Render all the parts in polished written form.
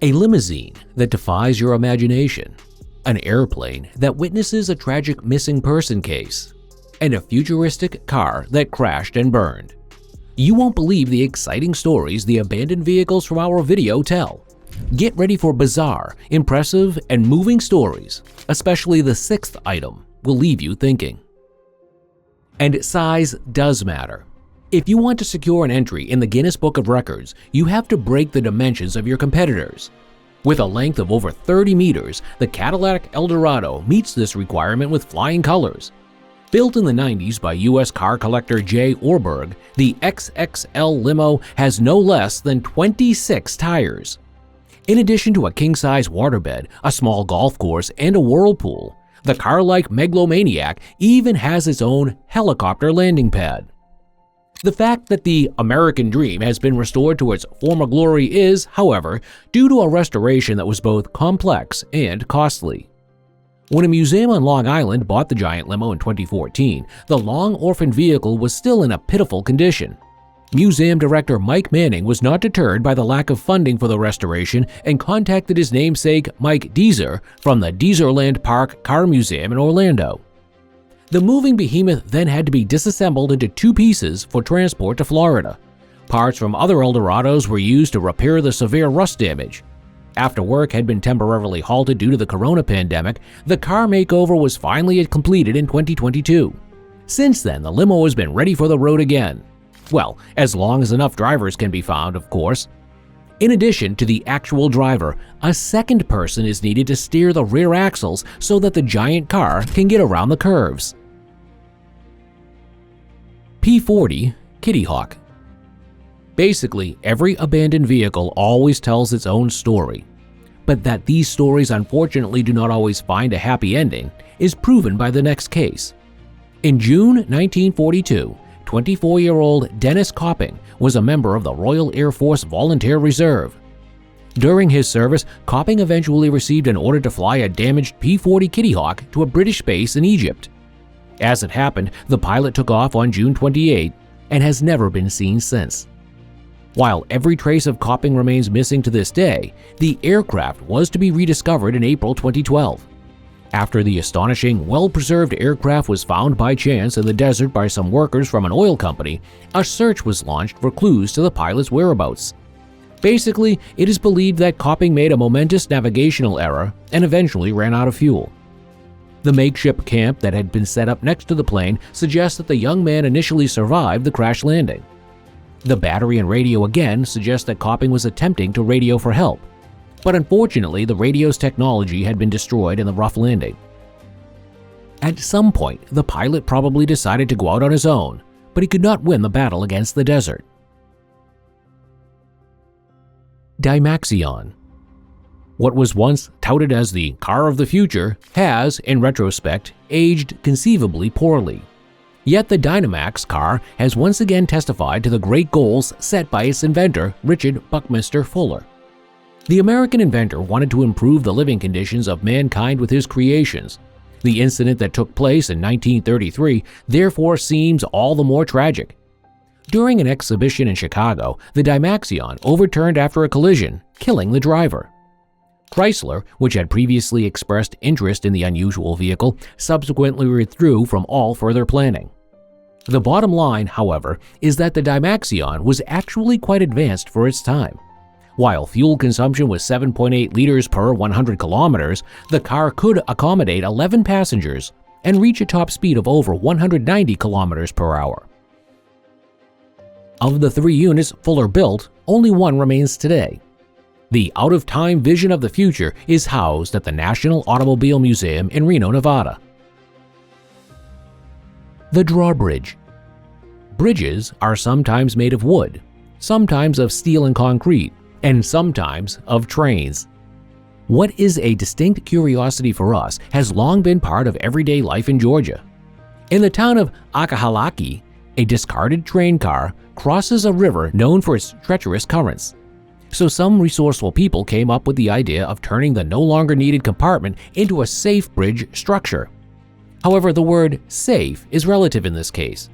a limousine that defies your imagination, an airplane that witnesses a tragic missing person case, and a futuristic car that crashed and burned. You won't believe the exciting stories the abandoned vehicles from our video tell. Get ready for bizarre, impressive, and moving stories, especially the sixth item will leave you thinking. And size does matter. If you want to secure an entry in the Guinness Book of Records, you have to break the dimensions of your competitors. With a length of over 30 meters, the Cadillac El Dorado meets this requirement with flying colors. Built in the 90s by U.S. car collector J. Orberg, the XXL limo has no less than 26 tires. In addition to a king-size waterbed, a small golf course, and a whirlpool, the car-like megalomaniac even has its own helicopter landing pad. The fact that the American dream has been restored to its former glory is, however, due to a restoration that was both complex and costly. When a museum on Long Island bought the giant limo in 2014, the long-orphaned vehicle was still in a pitiful condition. Museum director Mike Manning was not deterred by the lack of funding for the restoration and contacted his namesake Mike Deezer from the Deezerland Park Car Museum in Orlando. The moving behemoth then had to be disassembled into two pieces for transport to Florida. Parts from other Eldorados were used to repair the severe rust damage. After work had been temporarily halted due to the corona pandemic, the car makeover was finally completed in 2022. Since then, the limo has been ready for the road again. Well, as long as enough drivers can be found, of course. In addition to the actual driver, a second person is needed to steer the rear axles so that the giant car can get around the curves. P40 Kittyhawk. Basically, every abandoned vehicle always tells its own story. But that these stories unfortunately do not always find a happy ending is proven by the next case. In June 1942, 24-year-old Dennis Copping was a member of the Royal Air Force Volunteer Reserve. During his service, Copping eventually received an order to fly a damaged P40 Kittyhawk to a British base in Egypt. As it happened, the pilot took off on June 28 and has never been seen since. While every trace of Copping remains missing to this day, the aircraft was to be rediscovered in April 2012. After the astonishing, well-preserved aircraft was found by chance in the desert by some workers from an oil company, a search was launched for clues to the pilot's whereabouts. Basically, it is believed that Copping made a momentous navigational error and eventually ran out of fuel. The makeshift camp that had been set up next to the plane suggests that the young man initially survived the crash landing. The battery and radio again suggest that Copping was attempting to radio for help. But unfortunately, the radio's technology had been destroyed in the rough landing. At some point, the pilot probably decided to go out on his own, but he could not win the battle against the desert. Dymaxion. What was once touted as the car of the future has, in retrospect, aged conceivably poorly. Yet the Dynamax car has once again testified to the great goals set by its inventor, Richard Buckminster Fuller. The American inventor wanted to improve the living conditions of mankind with his creations. The incident that took place in 1933 therefore seems all the more tragic. During an exhibition in Chicago, the Dymaxion overturned after a collision, killing the driver. Chrysler, which had previously expressed interest in the unusual vehicle, subsequently withdrew from all further planning. The bottom line, however, is that the Dymaxion was actually quite advanced for its time. While fuel consumption was 7.8 liters per 100 kilometers, the car could accommodate 11 passengers and reach a top speed of over 190 kilometers per hour. Of the 3 units Fuller built, only one remains today. The out-of-time vision of the future is housed at the National Automobile Museum in Reno, Nevada. The Drawbridge. Bridges are sometimes made of wood, sometimes of steel and concrete, and sometimes of trains. What is a distinct curiosity for us has long been part of everyday life in Georgia. In the town of Akahalaki, a discarded train car crosses a river known for its treacherous currents. So some resourceful people came up with the idea of turning the no longer needed compartment into a safe bridge structure. However, the word safe is relative in this case.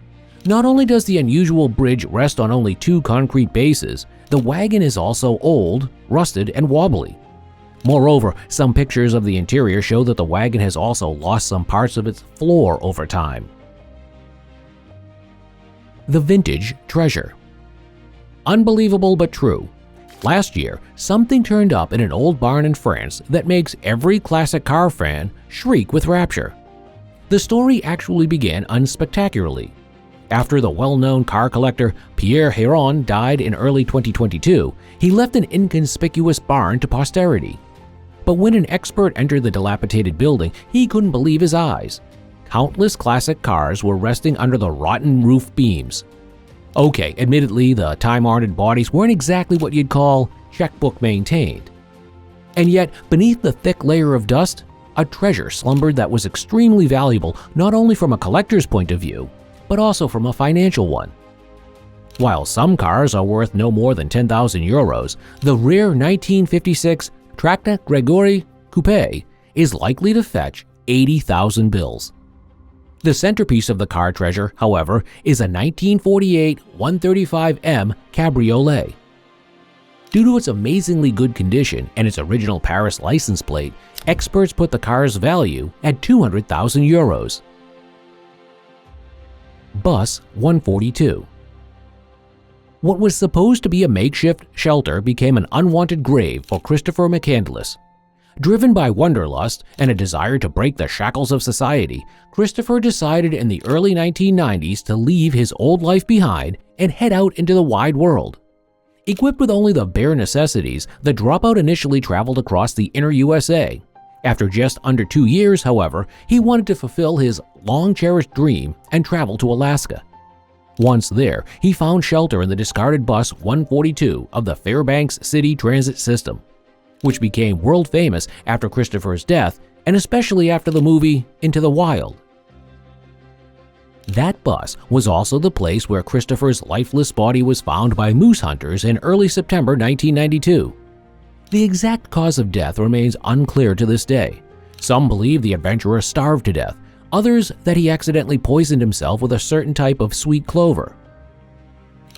Not only does the unusual bridge rest on only 2 concrete bases, the wagon is also old, rusted, and wobbly. Moreover, some pictures of the interior show that the wagon has also lost some parts of its floor over time. The vintage treasure. Unbelievable but true. Last year, something turned up in an old barn in France that makes every classic car fan shriek with rapture. The story actually began unspectacularly. After the well-known car collector Pierre Héron died in early 2022, he left an inconspicuous barn to posterity. But when an expert entered the dilapidated building, he couldn't believe his eyes. Countless classic cars were resting under the rotten roof beams. Okay, admittedly, the time-honored bodies weren't exactly what you'd call checkbook maintained. And yet, beneath the thick layer of dust, a treasure slumbered that was extremely valuable not only from a collector's point of view, but also from a financial one. While some cars are worth no more than 10,000 euros, the rare 1956 Tracta Gregory Coupe is likely to fetch 80,000 bills. The centerpiece of the car treasure, however, is a 1948 135M Cabriolet. Due to its amazingly good condition and its original Paris license plate, experts put the car's value at 200,000 euros. Bus 142. What was supposed to be a makeshift shelter became an unwanted grave for Christopher McCandless. Driven by wanderlust and a desire to break the shackles of society, Christopher decided in the early 1990s to leave his old life behind and head out into the wide world. Equipped with only the bare necessities, the dropout initially traveled across the inner USA. After just under 2 years, however, he wanted to fulfill his long-cherished dream and travel to Alaska. Once there, he found shelter in the discarded Bus 142 of the Fairbanks City Transit System, which became world famous after Christopher's death and especially after the movie Into the Wild. That bus was also the place where Christopher's lifeless body was found by moose hunters in early September 1992. The exact cause of death remains unclear to this day. Some believe the adventurer starved to death, others that he accidentally poisoned himself with a certain type of sweet clover.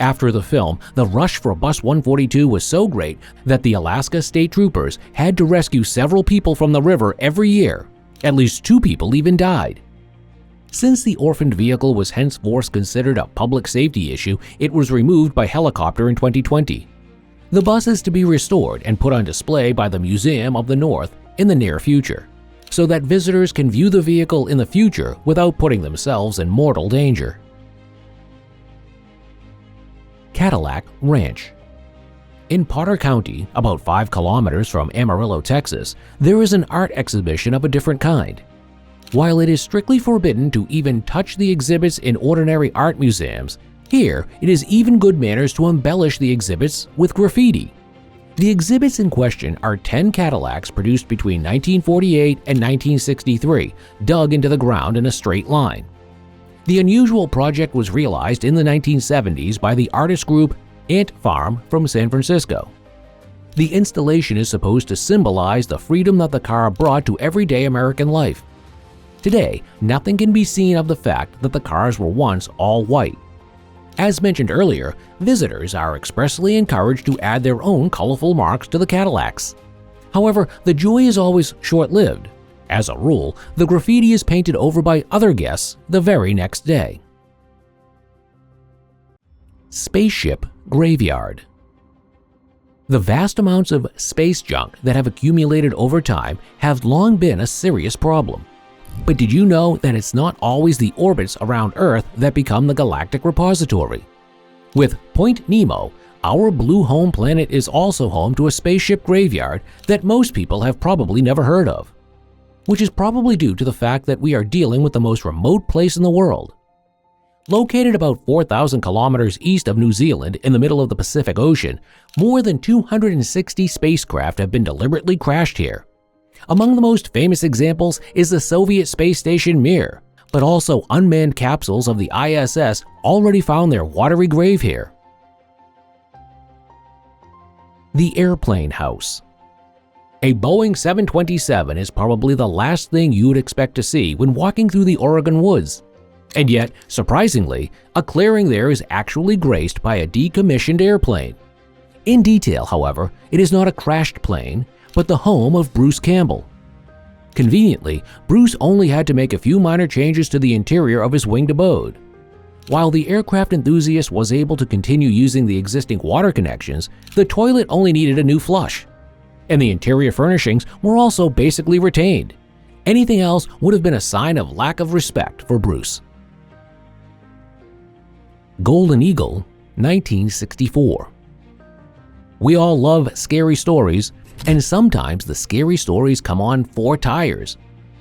After the film, the rush for Bus 142 was so great that the Alaska State Troopers had to rescue several people from the river every year. At least 2 people even died. Since the orphaned vehicle was henceforth considered a public safety issue, it was removed by helicopter in 2020. The bus is to be restored and put on display by the Museum of the North in the near future, so that visitors can view the vehicle in the future without putting themselves in mortal danger. Cadillac Ranch. In Potter County, about 5 kilometers from Amarillo, Texas, there is an art exhibition of a different kind. While it is strictly forbidden to even touch the exhibits in ordinary art museums, here it is even good manners to embellish the exhibits with graffiti. The exhibits in question are 10 Cadillacs produced between 1948 and 1963, dug into the ground in a straight line. The unusual project was realized in the 1970s by the artist group Ant Farm from San Francisco. The installation is supposed to symbolize the freedom that the car brought to everyday American life. Today, nothing can be seen of the fact that the cars were once all white. As mentioned earlier, visitors are expressly encouraged to add their own colorful marks to the Cadillacs. However, the joy is always short-lived. As a rule, the graffiti is painted over by other guests the very next day. Spaceship Graveyard. The vast amounts of space junk that have accumulated over time have long been a serious problem. But did you know that it's not always the orbits around Earth that become the galactic repository? With Point Nemo, our blue home planet is also home to a spaceship graveyard that most people have probably never heard of, which is probably due to the fact that we are dealing with the most remote place in the world. Located about 4,000 kilometers east of New Zealand in the middle of the Pacific Ocean, more than 260 spacecraft have been deliberately crashed here. Among the most famous examples is the Soviet space station Mir, but also unmanned capsules of the ISS already found their watery grave here. The Airplane House. A Boeing 727 is probably the last thing you would expect to see when walking through the Oregon woods. And yet, surprisingly, a clearing there is actually graced by a decommissioned airplane. In detail, however, it is not a crashed plane. but the home of Bruce Campbell. Conveniently, Bruce only had to make a few minor changes to the interior of his winged abode. While the aircraft enthusiast was able to continue using the existing water connections, the toilet only needed a new flush. And the interior furnishings were also basically retained. Anything else would have been a sign of lack of respect for Bruce. Golden Eagle, 1964. We all love scary stories, and sometimes the scary stories come on 4 tires.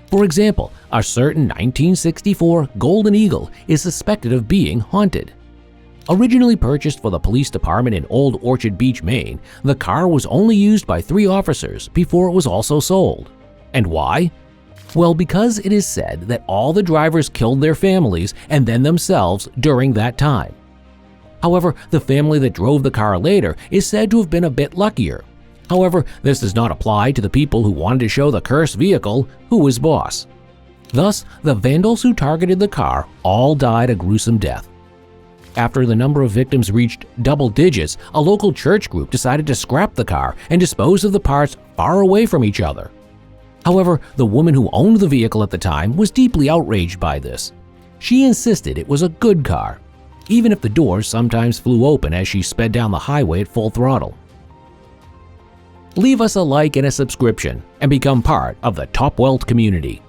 For example, a certain 1964 Golden Eagle is suspected of being haunted. Originally purchased for the police department in Old Orchard Beach, Maine, the car was only used by 3 officers before it was also sold. And why? Well, because it is said that all the drivers killed their families and then themselves during that time. However, the family that drove the car later is said to have been a bit luckier. However, this does not apply to the people who wanted to show the cursed vehicle who was boss. Thus, the vandals who targeted the car all died a gruesome death. After the number of victims reached double digits, a local church group decided to scrap the car and dispose of the parts far away from each other. However, the woman who owned the vehicle at the time was deeply outraged by this. She insisted it was a good car, even if the doors sometimes flew open as she sped down the highway at full throttle. Leave us a like and a subscription and become part of the Top Wealth community.